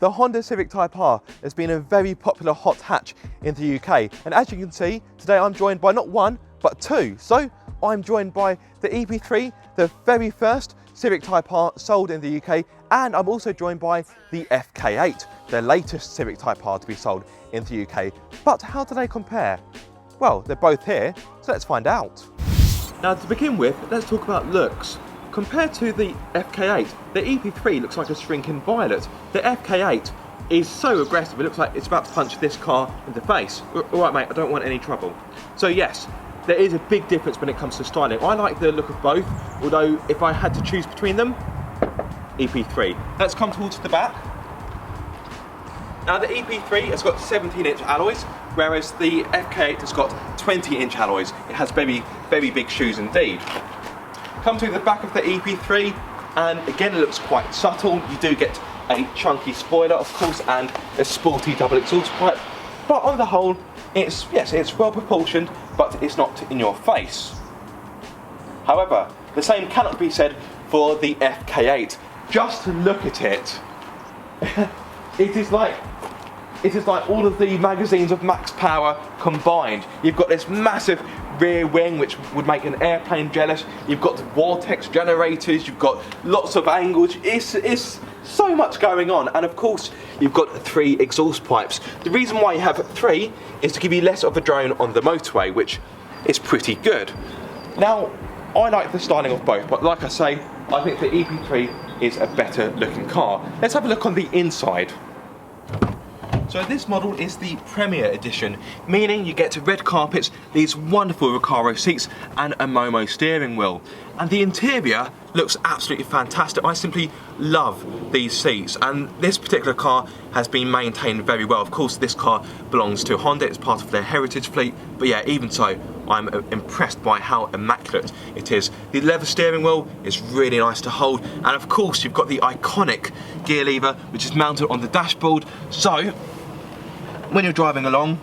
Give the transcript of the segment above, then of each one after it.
The Honda Civic Type R has been a very popular hot hatch in the UK, and as you can see, today I'm joined by not one, but two. So I'm joined by the EP3, the very first Civic Type R sold in the UK, and I'm also joined by the FK8, the latest Civic Type R to be sold in the UK. But how do they compare? Well, they're both here, so let's find out. Now to begin with, let's talk about looks. Compared to the FK8, the EP3 looks like a shrinking violet. The FK8 is so aggressive, it looks like it's about to punch this car in the face. Alright mate, I don't want any trouble. So yes, there is a big difference when it comes to styling. I like the look of both, although if I had to choose between them, EP3. Let's come towards the back. Now the EP3 has got 17-inch alloys, whereas the FK8 has got 20-inch alloys. It has very, very big shoes indeed. Come to the back of the EP3, and again it looks quite subtle. You do get a chunky spoiler, of course, and a sporty double exhaust pipe. But on the whole, it's well proportioned, but it's not in your face. However, the same cannot be said for the FK8. Just look at it. It is like all of the magazines of Max Power combined. You've got this massive rear wing which would make an airplane jealous. You've got vortex generators, you've got lots of angles. It's so much going on, and of course you've got 3 exhaust pipes. The reason why you have 3 is to give you less of a drone on the motorway, which is pretty good. Now, I like the styling of both, but like I say, I think the EP3 is a better looking car. Let's have a look on the inside. So this model is the Premier Edition, meaning you get red carpets, these wonderful Recaro seats and a Momo steering wheel. And the interior looks absolutely fantastic. I simply love these seats, and this particular car has been maintained very well. Of course, this car belongs to Honda, it's part of their heritage fleet, but yeah, even so, I'm impressed by how immaculate it is. The leather steering wheel is really nice to hold, and of course you've got the iconic gear lever which is mounted on the dashboard, so when you're driving along,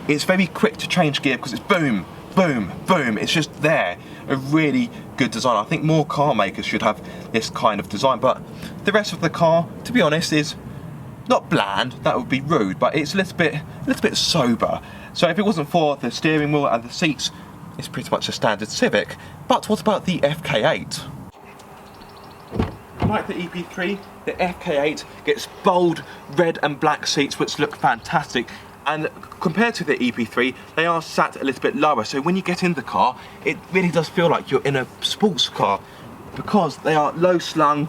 it's very quick to change gear because it's boom, boom, boom. It's just there. A really good design. I think more car makers should have this kind of design, but the rest of the car, to be honest, is not bland, that would be rude, but it's a little bit sober. So if it wasn't for the steering wheel and the seats, it's pretty much a standard Civic. But what about the FK8? Like the EP3, the FK8 gets bold red and black seats which look fantastic, and compared to the EP3 they are sat a little bit lower, so when you get in the car it really does feel like you're in a sports car because they are low slung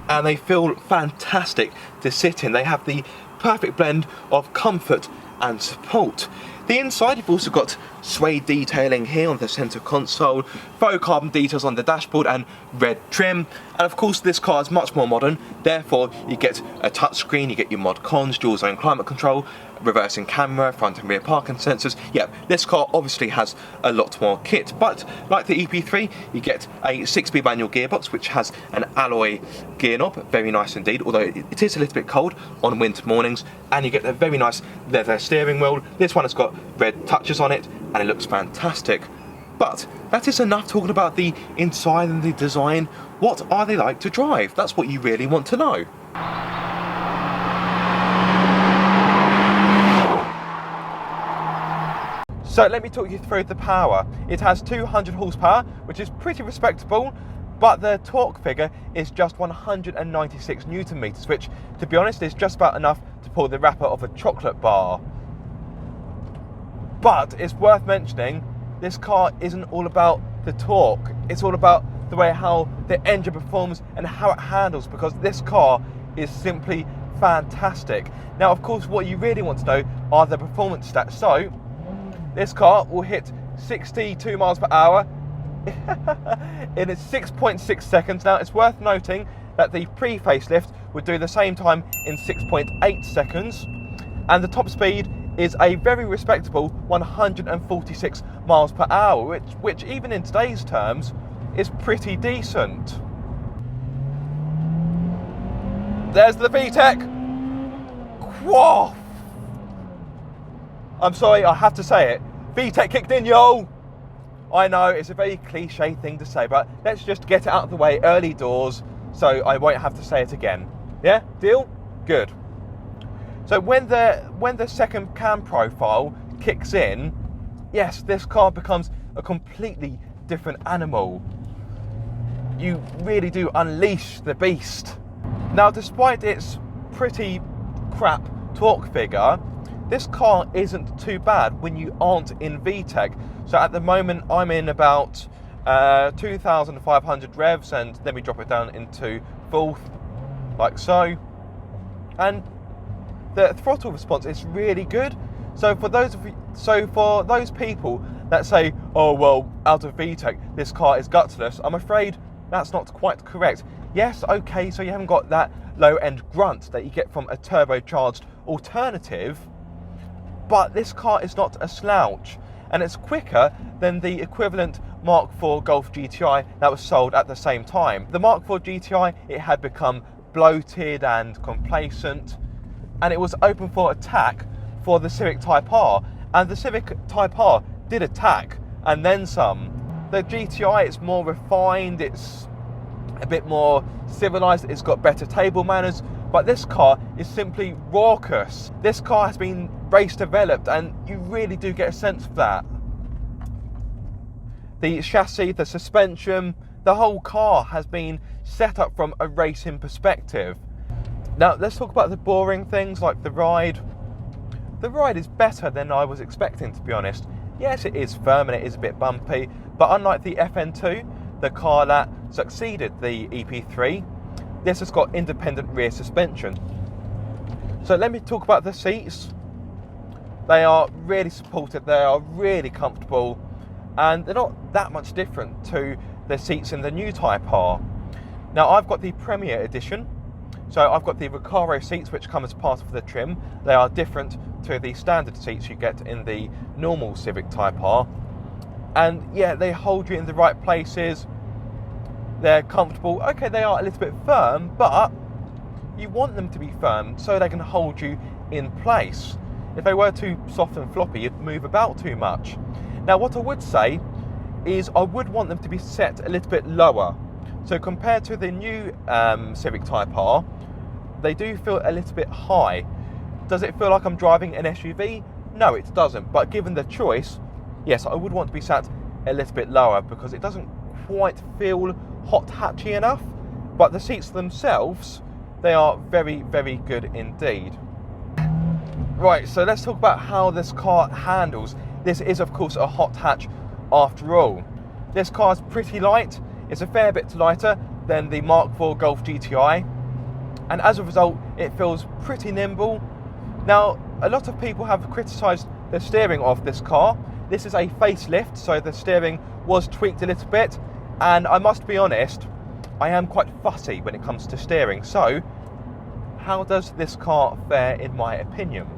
and they feel fantastic to sit in. They have the perfect blend of comfort and support. The inside, you've also got suede detailing here on the centre console, faux carbon details on the dashboard and red trim, and of course this car is much more modern, therefore you get a touchscreen, you get your mod cons, dual zone climate control, reversing camera, front and rear parking sensors. Yeah, this car obviously has a lot more kit, but like the EP3 you get a 6-speed manual gearbox which has an alloy gear knob, very nice indeed, although it is a little bit cold on winter mornings, and you get a very nice leather steering wheel. This one has got red touches on it and it looks fantastic. But that is enough talking about the inside and the design. What are they like to drive? That's what you really want to know. So let me talk you through the power. It has 200 horsepower, which is pretty respectable, but the torque figure is just 196 Newton meters, which, to be honest, is just about enough to pull the wrapper off a chocolate bar. But it's worth mentioning, this car isn't all about the torque. It's all about the way how the engine performs and how it handles, because this car is simply fantastic. Now, of course, what you really want to know are the performance stats. So this car will hit 62 miles per hour in 6.6 seconds. Now, it's worth noting that the pre-facelift would do the same time in 6.8 seconds. And the top speed is a very respectable 146 miles per hour, which even in today's terms is pretty decent. There's the VTEC. Whoa! I'm sorry, I have to say it. VTEC kicked in, yo! I know, it's a very cliche thing to say, but let's just get it out of the way early doors so I won't have to say it again. Yeah? Deal? good. So when the second cam profile kicks in, yes, this car becomes a completely different animal. You really do unleash the beast. Now, despite its pretty crap torque figure, this car isn't too bad when you aren't in VTEC. So at the moment I'm in about 2,500 revs, and let me drop it down into fourth, like so. And the throttle response is really good. So for those people that say, oh well, out of VTEC this car is gutless, I'm afraid that's not quite correct. Yes, okay, so you haven't got that low end grunt that you get from a turbocharged alternative, but this car is not a slouch, and it's quicker than the equivalent Mark IV Golf GTI that was sold at the same time. The Mark IV GTI, it had become bloated and complacent, and it was open for attack for the Civic Type R, and the Civic Type R did attack, and then some. The GTI is more refined, it's a bit more civilized, it's got better table manners, but this car is simply raucous. This car has been race developed, and you really do get a sense of that. The chassis, the suspension, the whole car has been set up from a racing perspective. Now let's talk about the boring things like the ride. The ride is better than I was expecting, to be honest. Yes, it is firm and it is a bit bumpy, but unlike the FN2, the car that succeeded the EP3, this has got independent rear suspension. So let me talk about the seats. They are really supportive, they are really comfortable, and they're not that much different to the seats in the new Type R. Now I've got the Premier Edition, so I've got the Recaro seats which come as part of the trim. They are different to the standard seats you get in the normal Civic Type R. And yeah, they hold you in the right places. They're comfortable. Okay, they are a little bit firm, but you want them to be firm so they can hold you in place. If they were too soft and floppy, you'd move about too much. Now, what I would say is I would want them to be set a little bit lower. So compared to the new Civic Type R, they do feel a little bit high. Does it feel like I'm driving an SUV? No, it doesn't. But given the choice, yes, I would want to be sat a little bit lower because it doesn't quite feel hot hatchy enough. But the seats themselves, they are very, very good indeed. Right, so let's talk about how this car handles. This is, of course, a hot hatch after all. This car is pretty light. It's a fair bit lighter than the Mark IV Golf GTI, and as a result it feels pretty nimble. Now, a lot of people have criticised the steering of this car. This is a facelift, so the steering was tweaked a little bit, and I must be honest, I am quite fussy when it comes to steering. So how does this car fare in my opinion?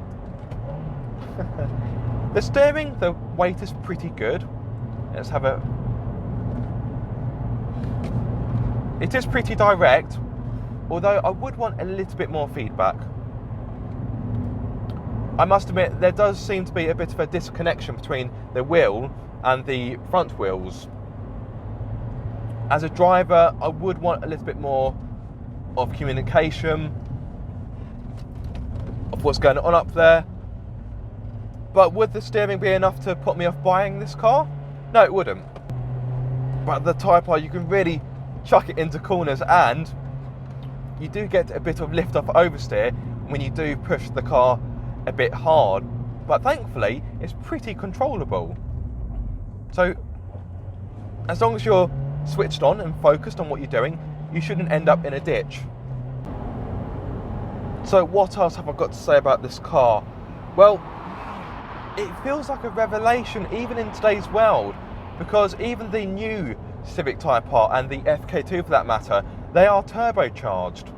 The steering, the weight is pretty good. Let's have a... It is pretty direct, although I would want a little bit more feedback. I must admit, there does seem to be a bit of a disconnection between the wheel and the front wheels. As a driver, I would want a little bit more of communication of what's going on up there. But would the steering be enough to put me off buying this car? No, it wouldn't. But the Type R, you can really chuck it into corners, and you do get a bit of lift off oversteer when you do push the car a bit hard. But thankfully, it's pretty controllable. So as long as you're switched on and focused on what you're doing, you shouldn't end up in a ditch. So what else have I got to say about this car? Well, it feels like a revelation even in today's world, because even the new Civic Type R and the FK8 for that matter, they are turbocharged.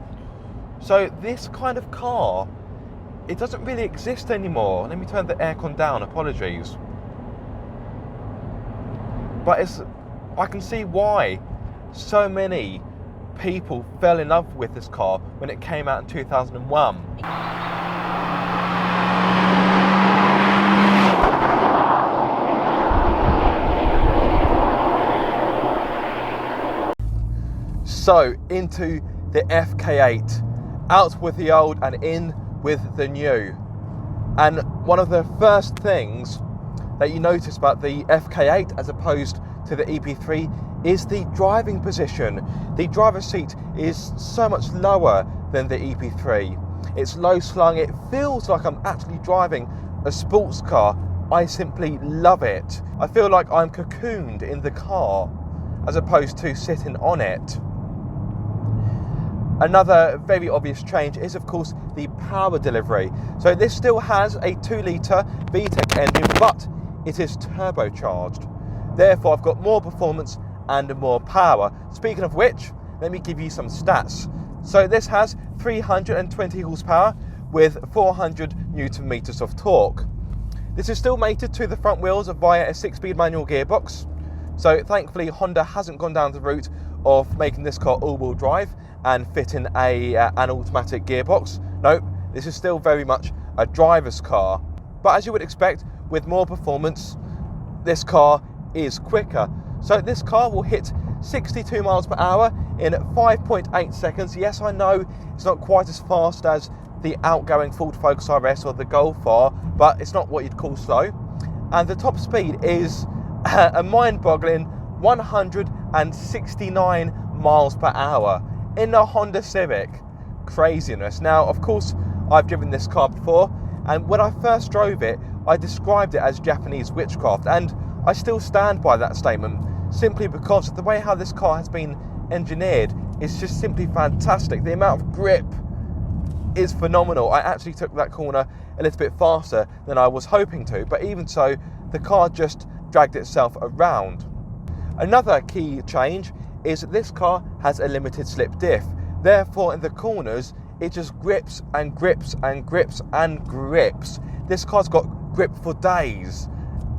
So this kind of car, it doesn't really exist anymore. Let me turn the aircon down, apologies. But I can see why so many people fell in love with this car when it came out in 2001. So into the FK8. Out with the old and in with the new. And one of the first things that you notice about the FK8 as opposed to the EP3 is the driving position. The driver's seat is so much lower than the EP3. It's low slung, it feels like I'm actually driving a sports car. I simply love it. I feel like I'm cocooned in the car as opposed to sitting on it. Another very obvious change is, of course, the power delivery. So this still has a 2-litre VTEC engine, but it is turbocharged. Therefore, I've got more performance and more power. Speaking of which, let me give you some stats. So this has 320 horsepower with 400 Newton meters of torque. This is still mated to the front wheels via a 6-speed manual gearbox. So thankfully, Honda hasn't gone down the route of making this car all-wheel drive and fitting an automatic gearbox. Nope, this is still very much a driver's car. But as you would expect, with more performance, this car is quicker. So this car will hit 62 miles per hour in 5.8 seconds. Yes, I know it's not quite as fast as the outgoing Ford Focus RS or the Golf R, but it's not what you'd call slow. And the top speed is a mind-boggling 169 miles per hour in a Honda Civic. Craziness. Now, of course, I've driven this car before, and when I first drove it, I described it as Japanese witchcraft, and I still stand by that statement, simply because the way how this car has been engineered is just simply fantastic. The amount of grip is phenomenal. I actually took that corner a little bit faster than I was hoping to, but even so, the car just dragged itself around. Another key change is that this car has a limited slip diff. Therefore, in the corners, it just grips and grips and grips and grips. This car's got grip for days.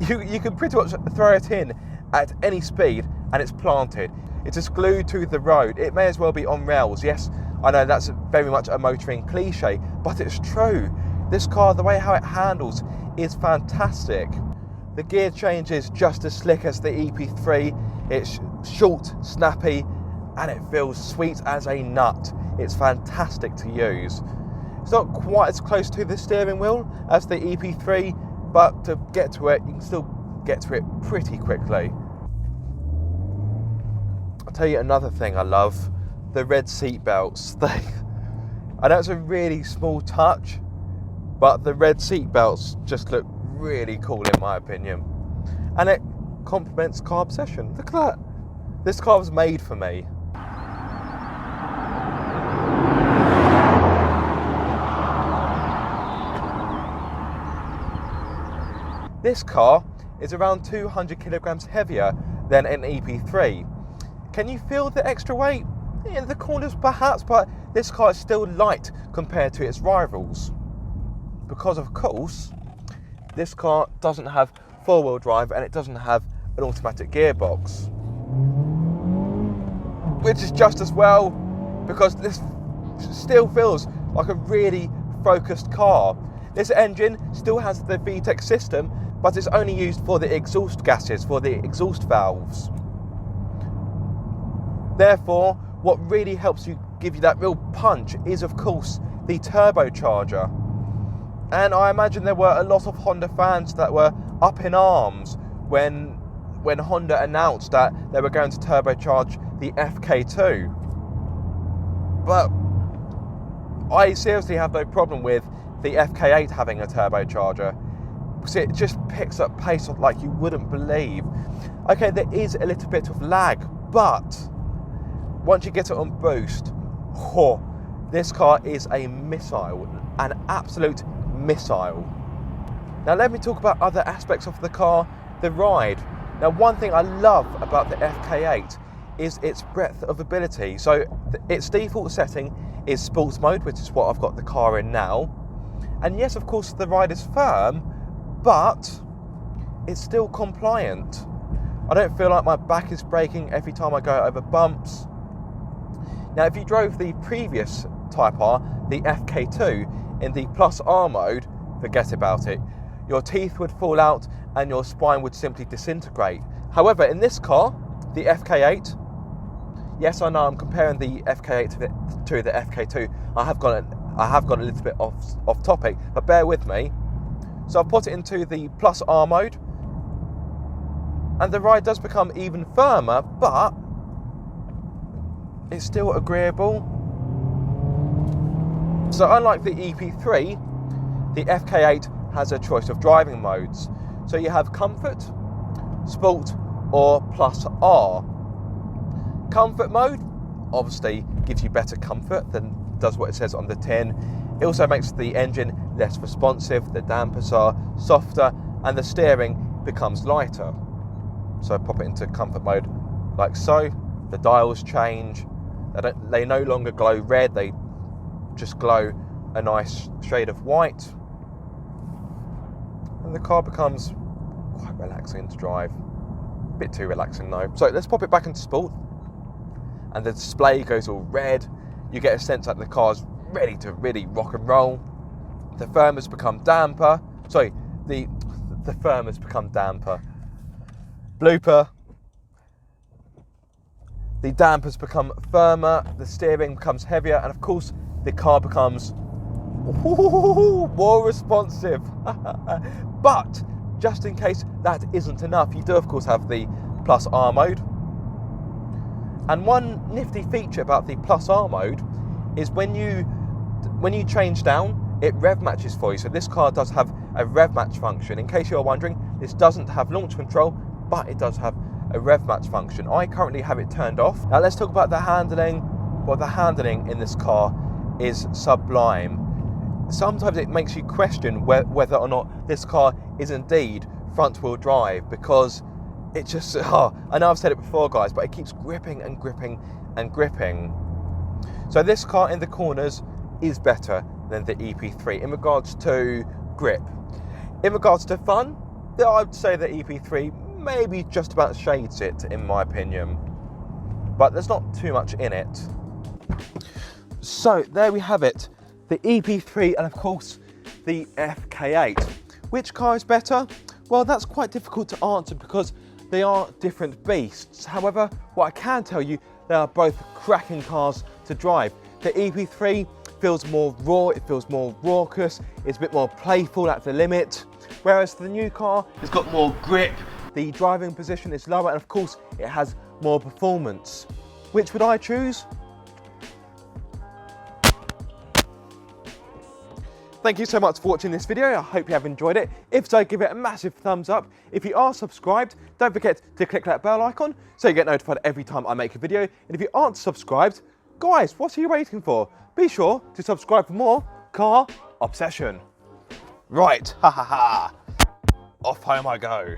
You can pretty much throw it in at any speed and it's planted. It's just glued to the road. It may as well be on rails. Yes, I know that's very much a motoring cliche, but it's true. This car, the way how it handles is fantastic. The gear change is just as slick as the EP3. It's short, snappy, and it feels sweet as a nut. It's fantastic to use. It's not quite as close to the steering wheel as the EP3, but to get to it, you can still get to it pretty quickly. I'll tell you another thing I love, the red seat belts. I know it's a really small touch, but the red seat belts just look really cool in my opinion. And it complements car obsession. Look at that. This car was made for me. This car is around 200 kilograms heavier than an EP3. Can you feel the extra weight? In the corners perhaps, but this car is still light compared to its rivals. Because of course, this car doesn't have four-wheel drive and it doesn't have an automatic gearbox. Which is just as well, because this still feels like a really focused car. This engine still has the VTEC system, but it's only used for the exhaust gases, for the exhaust valves. Therefore, what really helps you give you that real punch is, of course, the turbocharger. And I imagine there were a lot of Honda fans that were up in arms when Honda announced that they were going to turbocharge the FK8. But I seriously have no problem with the FK8 having a turbocharger, because it just picks up pace like you wouldn't believe. Okay, there is a little bit of lag, but once you get it on boost, this car is a missile, an absolute missile. Now let me talk about other aspects of the car, the ride. Now one thing I love about the FK8 is its breadth of ability. So its default setting is sports mode, which is what I've got the car in now. And yes, of course, the ride is firm, but it's still compliant. I don't feel like my back is breaking every time I go over bumps. Now, if you drove the previous Type R, the FK2, in the Plus R mode, forget about it. Your teeth would fall out and your spine would simply disintegrate. However, in this car, the FK8, yes, I know I'm comparing the FK8 to the FK2. I have gone a little bit off topic, but bear with me. So I've put it into the Plus R mode, and the ride does become even firmer, but it's still agreeable. So unlike the EP3, the FK8 has a choice of driving modes. So you have Comfort, Sport, or Plus R. Comfort mode obviously gives you better comfort than does what it says on the tin. It also makes the engine less responsive, the dampers are softer, and the steering becomes lighter. So pop it into comfort mode like so. The dials change. They no longer glow red, they just glow a nice shade of white. And the car becomes quite relaxing to drive. A bit too relaxing though. So let's pop it back into Sport. And the display goes all red. You get a sense that the car's ready to really rock and roll. The firmers become damper. Sorry, the firmers become damper. Blooper. The dampers become firmer, the steering becomes heavier, and of course the car becomes more responsive. But just in case that isn't enough, you do of course have the Plus R mode. And one nifty feature about the Plus R mode is when you change down, it rev matches for you. So this car does have a rev match function. In case you're wondering, this doesn't have launch control, but it does have a rev match function. I currently have it turned off. Now let's talk about the handling. Well, the handling in this car is sublime. Sometimes it makes you question whether or not this car is indeed front wheel drive, because it just, I know I've said it before guys, but it keeps gripping and gripping and gripping. So this car in the corners is better than the EP3 in regards to grip. In regards to fun, I would say the EP3 maybe just about shades it in my opinion, but there's not too much in it. So there we have it, the EP3 and of course the FK8. Which car is better? Well, that's quite difficult to answer because they are different beasts. However, what I can tell you, they are both cracking cars to drive. The EP3 feels more raw, it feels more raucous, it's a bit more playful at the limit, whereas the new car has got more grip, the driving position is lower, and of course it has more performance. Which would I choose? Thank you so much for watching this video. I hope you have enjoyed it. If so, give it a massive thumbs up. If you are subscribed, don't forget to click that bell icon so you get notified every time I make a video. And if you aren't subscribed, guys, what are you waiting for? Be sure to subscribe for more car obsession. Right, ha ha ha. Off home I go.